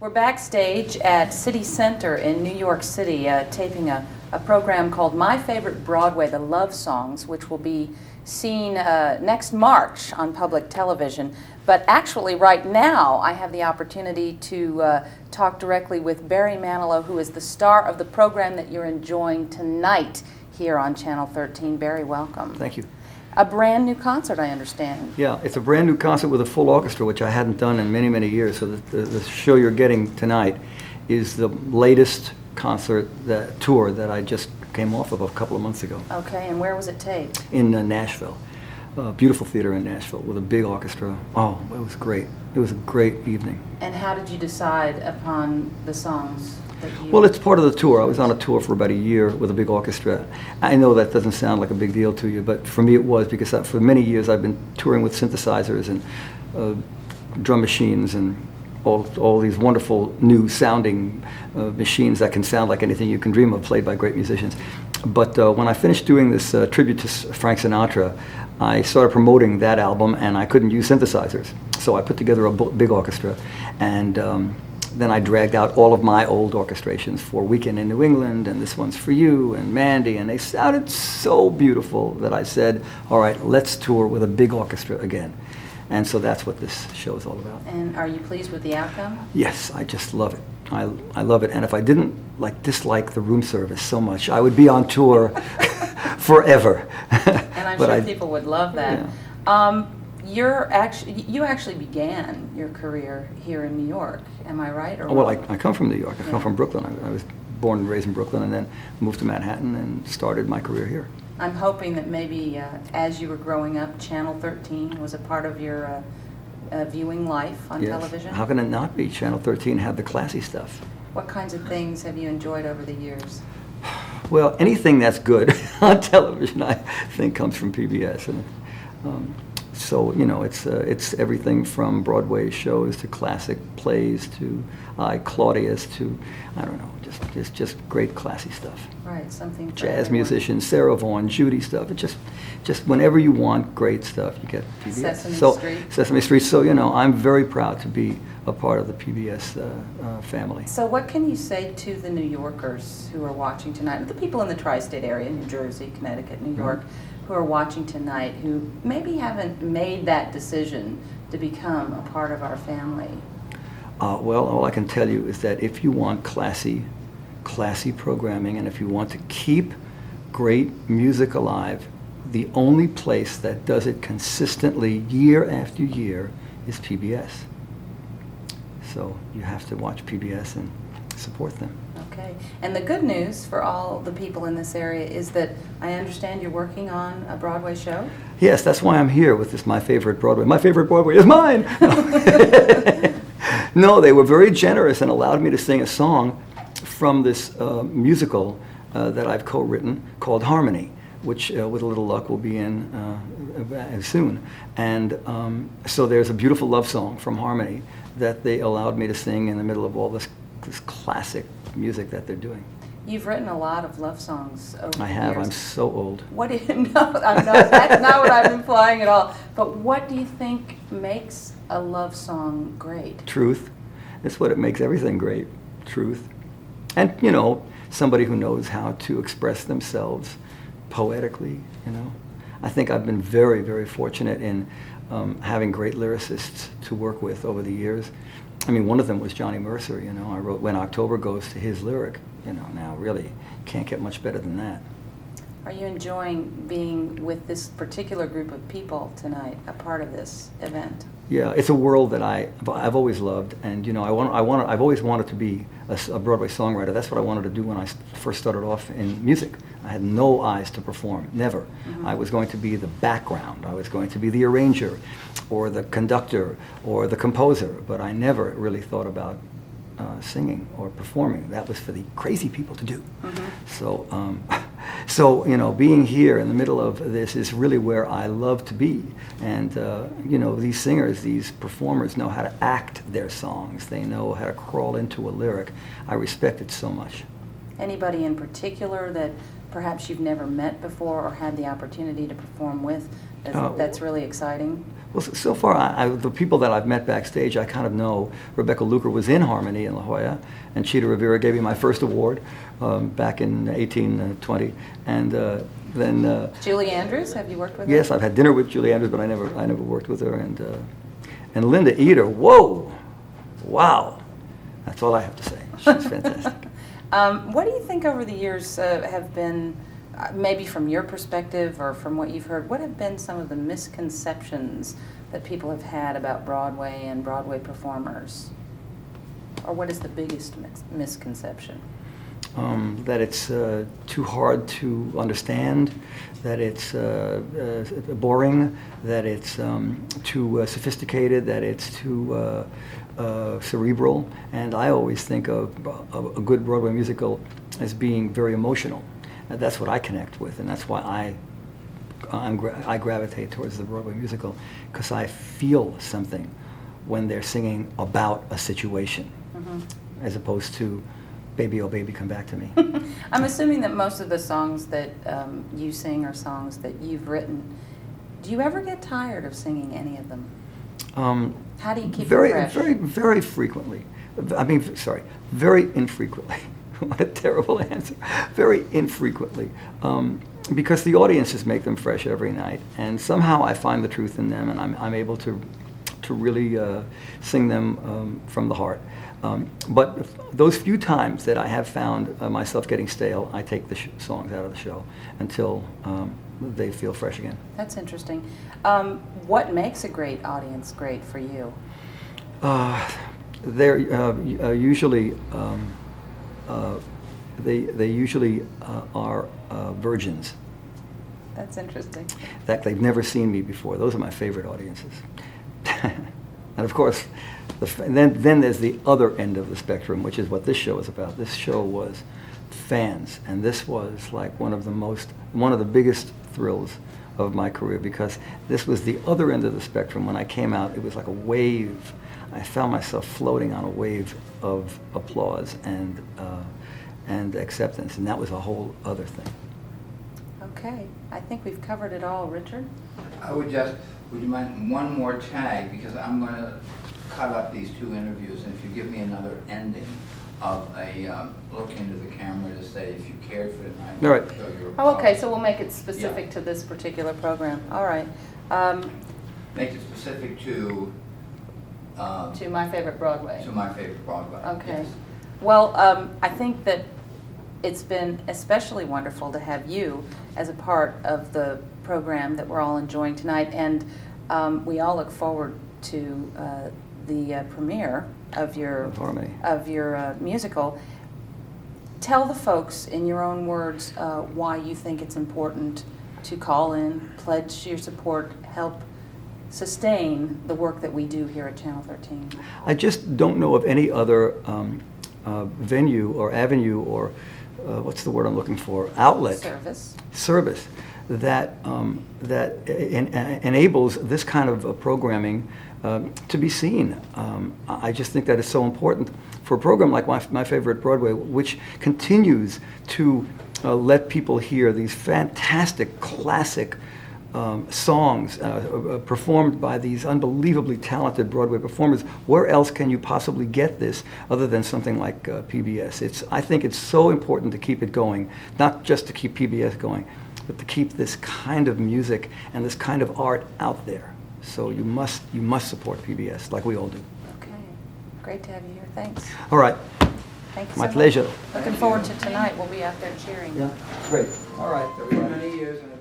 We're backstage at City Center in New York City taping a program called My Favorite Broadway, The Love Songs, which will be seen next March on public television. But actually right now I have the opportunity to talk directly with Barry Manilow, who is the star of the program that you're enjoying tonight here on Channel 13. Barry, welcome. Thank you. A brand new concert, I understand. Yeah, it's a brand new concert with a full orchestra, which I hadn't done in many, many years. So the show you're getting tonight is the latest concert tour that I just came off of a couple of months ago. Okay, and where was it taped? In Nashville. Beautiful theater in Nashville with a big orchestra. Oh, it was great. It was a great evening. And how did you decide upon the songs that you... Well, it's part of the tour. I was on a tour for about a year with a big orchestra. I know that doesn't sound like a big deal to you, but for me it was, because for many years I've been touring with synthesizers and drum machines and all these wonderful new sounding machines that can sound like anything you can dream of, played by great musicians. But when I finished doing this tribute to Frank Sinatra, I started promoting that album, and I couldn't use synthesizers. So I put together a big orchestra, and then I dragged out all of my old orchestrations for Weekend in New England, and This One's for You, and Mandy, and they sounded so beautiful that I said, all right, let's tour with a big orchestra again. And so that's what this show is all about. And are you pleased with the outcome? Yes, I just love it. I love it. And if I didn't dislike the room service so much, I would be on tour forever. And I'm sure people would love that. Yeah. You actually began your career here in New York, am I right? Or well, I come from New York. I come from Brooklyn. I was born and raised in Brooklyn, and then moved to Manhattan and started my career here. I'm hoping that maybe as you were growing up, Channel 13 was a part of your viewing life on television. How can it not be? Channel 13 had the classy stuff. What kinds of things have you enjoyed over the years? Well, anything that's good on television, I think, comes from PBS. And so, you know, it's everything from Broadway shows to classic plays to Claudius to, I don't know, just great classy stuff. Right, something for jazz everyone. Musicians, Sarah Vaughan, Judy stuff. It's just whenever you want great stuff, you get PBS. Sesame Street. So, you know, I'm very proud to be a part of the PBS family. So what can you say to the New Yorkers who are watching tonight, the people in the tri-state area, New Jersey, Connecticut, New York, who are watching tonight, who maybe haven't made that decision to become a part of our family? Well, all I can tell you is that if you want classy programming, and if you want to keep great music alive, the only place that does it consistently year after year is PBS. So you have to watch PBS and support them. Okay. And the good news for all the people in this area is that I understand you're working on a Broadway show? Yes, that's why I'm here with this My Favorite Broadway. My favorite Broadway is mine! No, they were very generous and allowed me to sing a song from this musical that I've co-written called Harmony, which with a little luck will be in soon. And so there's a beautiful love song from Harmony that they allowed me to sing in the middle of all this classic music that they're doing. You've written a lot of love songs over the years. I have. I'm so old. What do you know? That's not what I'm implying at all. But what do you think makes a love song great? Truth. That's what it makes everything great. Truth. And, you know, somebody who knows how to express themselves poetically, you know. I think I've been very, very fortunate in having great lyricists to work with over the years. I mean, one of them was Johnny Mercer, you know. I wrote When October Goes to his lyric, you know. Now, really, can't get much better than that. Are you enjoying being with this particular group of people tonight, a part of this event? Yeah, it's a world that I've always loved, and you know, I've always wanted to be a Broadway songwriter. That's what I wanted to do when I first started off in music. I had no eyes to perform, never. I was going to be the background. I was going to be the arranger, or the conductor, or the composer, but I never really thought about singing or performing. That was for the crazy people to do. So, you know, being here in the middle of this is really where I love to be. And, you know, these singers, these performers know how to act their songs. They know how to crawl into a lyric. I respect it so much. Anybody in particular that perhaps you've never met before or had the opportunity to perform with that's really exciting? Well, so far, the people that I've met backstage, I kind of know. Rebecca Luker was in Harmony in La Jolla, and Chita Rivera gave me my first award back in 1820. And then Julie Andrews, have you worked with her? yes, I've had dinner with Julie Andrews, but I never worked with her. And Linda Eder, whoa, wow, that's all I have to say. She's fantastic. What do you think over the years have been, maybe from your perspective or from what you've heard, what have been some of the misconceptions that people have had about Broadway and Broadway performers? Or what is the biggest misconception? That it's too hard to understand, that it's boring, that it's too sophisticated, that it's too cerebral. And I always think of a good Broadway musical as being very emotional. And that's what I connect with, and that's why I gravitate towards the Broadway musical, because I feel something when they're singing about a situation, as opposed to "Baby, oh baby, come back to me." I'm assuming that most of the songs that you sing are songs that you've written. Do you ever get tired of singing any of them? How do you keep it fresh? Very frequently. I mean, sorry, very infrequently. What a terrible answer. Very infrequently. Because the audiences make them fresh every night, and somehow I find the truth in them, and I'm able to really sing them from the heart. But those few times that I have found myself getting stale, I take the songs out of the show until they feel fresh again. That's interesting. What makes a great audience great for you? They're usually they usually are virgins. That's interesting. In fact, they've never seen me before. Those are my favorite audiences. And of course, then there's the other end of the spectrum, which is what this show is about. This show was fans, and this was like one of the biggest thrills of my career, because this was the other end of the spectrum. When I came out, it was like a wave. I found myself floating on a wave of applause and acceptance, and that was a whole other thing. Okay, I think we've covered it all, Richard. Would you mind one more tag, because I'm going to cut up these two interviews, and if you give me another ending of a look into the camera to say if you cared for it, and All right. show your Oh, okay, applause. so we'll make it specific Yeah. to this particular program. All right. Make it specific to To My Favorite Broadway. to My Favorite Broadway. Okay. Yes. Well, I think that it's been especially wonderful to have you as a part of the program that we're all enjoying tonight, and we all look forward to the premiere of your Harmony. musical. Tell the folks in your own words why you think it's important to call in, pledge your support, help sustain the work that we do here at Channel 13. I just don't know of any other venue or avenue or what's the word I'm looking for? Outlet. Service that enables this kind of programming to be seen. I just think that it's so important for a program like My Favorite Broadway, which continues to let people hear these fantastic classic songs performed by these unbelievably talented Broadway performers. Where else can you possibly get this other than something like PBS? I think it's so important to keep it going, not just to keep PBS going, but to keep this kind of music and this kind of art out there. So you must support PBS like we all do. Okay, great to have you here. Thanks. All right. Thank you so My much. pleasure. Looking forward to tonight. We'll be out there cheering. Yeah, great. All right, For everybody. many years, and